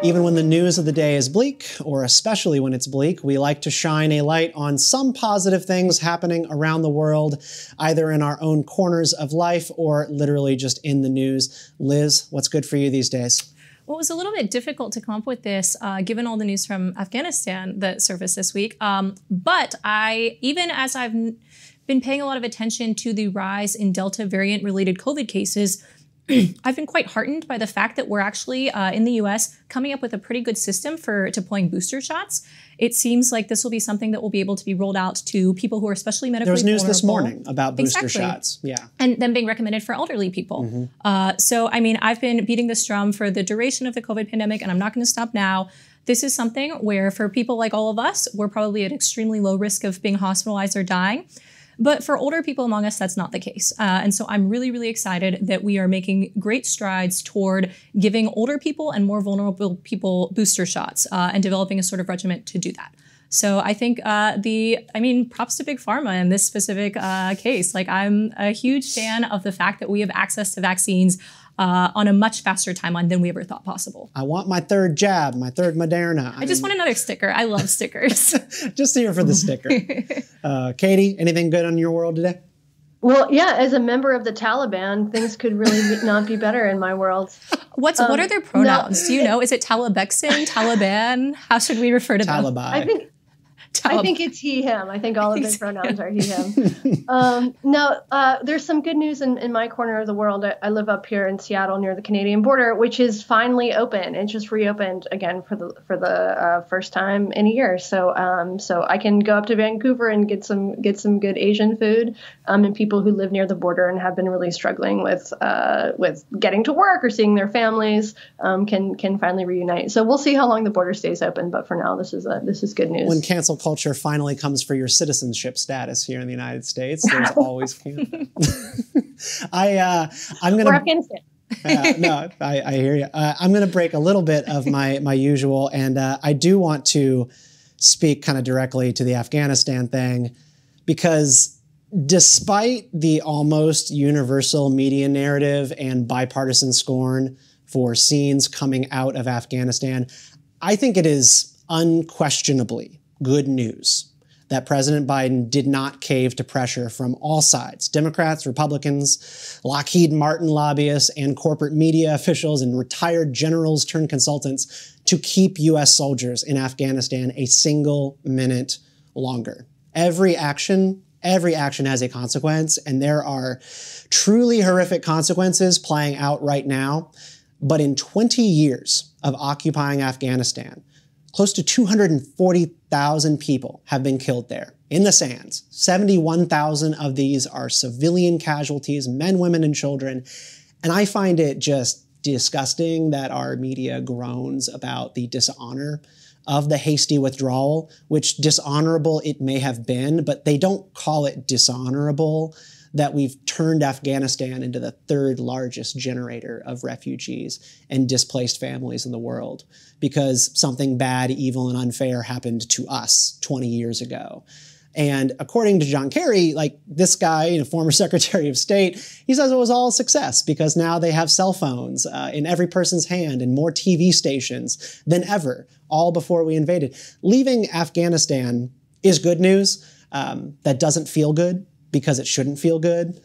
Even when the news of the day is bleak, or especially when it's bleak, we like to shine a light on some positive things happening around the world, either in our own corners of life or literally just in the news. Liz, what's good for you these days? Well, it was a little bit difficult to come up with this, given all the news from Afghanistan that surfaced this week. But even as I've been paying a lot of attention to the rise in Delta variant-related COVID cases, I've been quite heartened by the fact that we're actually, in the U.S., coming up with a pretty good system for deploying booster shots. It seems like this will be something that will be able to be rolled out to people who are especially medically vulnerable. There was news this morning about booster shots. Yeah. And them being recommended for elderly people. So, I mean, I've been beating this drum for the duration of the COVID pandemic, and I'm not going to stop now. This is something where for people like all of us, we're probably at extremely low risk of being hospitalized or dying. But for older people among us, that's not the case. And so I'm really, really excited that we are making great strides toward giving older people and more vulnerable people booster shots and developing a sort of regimen to do that. So I think props to Big Pharma in this specific case. Like, I'm a huge fan of the fact that we have access to vaccines on a much faster timeline than we ever thought possible. I want my third jab, my third Moderna. I just want another sticker. I love stickers. Just here for the sticker. Katie, anything good on your world today? Well, yeah, as a member of the Taliban, things could really not be better in my world. What are their pronouns? No. Do you know? Is it Talibexin, Taliban? How should we refer to them? Talibai. I think it's he, him. I think all of his pronouns are he, him. There's some good news in my corner of the world. I live up here in Seattle near the Canadian border, which is finally open. It just reopened again for the first time in a year. So I can go up to Vancouver and get some good Asian food. And people who live near the border and have been really struggling with getting to work or seeing their families can finally reunite. So we'll see how long the border stays open. But for now, this is good news. When cancel culture finally comes for your citizenship status here in the United States, there's always Canada. I'm going to... Or Afghanistan. No, I hear you. I'm going to break a little bit of my usual, and I do want to speak kind of directly to the Afghanistan thing, because despite the almost universal media narrative and bipartisan scorn for scenes coming out of Afghanistan, I think it is unquestionably good news that President Biden did not cave to pressure from all sides: Democrats, Republicans, Lockheed Martin lobbyists, and corporate media officials and retired generals turned consultants to keep U.S. soldiers in Afghanistan a single minute longer. Every action has a consequence, and there are truly horrific consequences playing out right now. But in 20 years of occupying Afghanistan, close to 240,000 people have been killed there in the sands. 71,000 of these are civilian casualties, men, women, and children. And I find it just disgusting that our media groans about the dishonor of the hasty withdrawal, which dishonorable it may have been, but they don't call it dishonorable that we've turned Afghanistan into the third largest generator of refugees and displaced families in the world because something bad, evil, and unfair happened to us 20 years ago. And according to John Kerry, like this guy, former Secretary of State, he says it was all a success because now they have cell phones in every person's hand and more TV stations than ever, all before we invaded. Leaving Afghanistan is good news. That doesn't feel good, because it shouldn't feel good.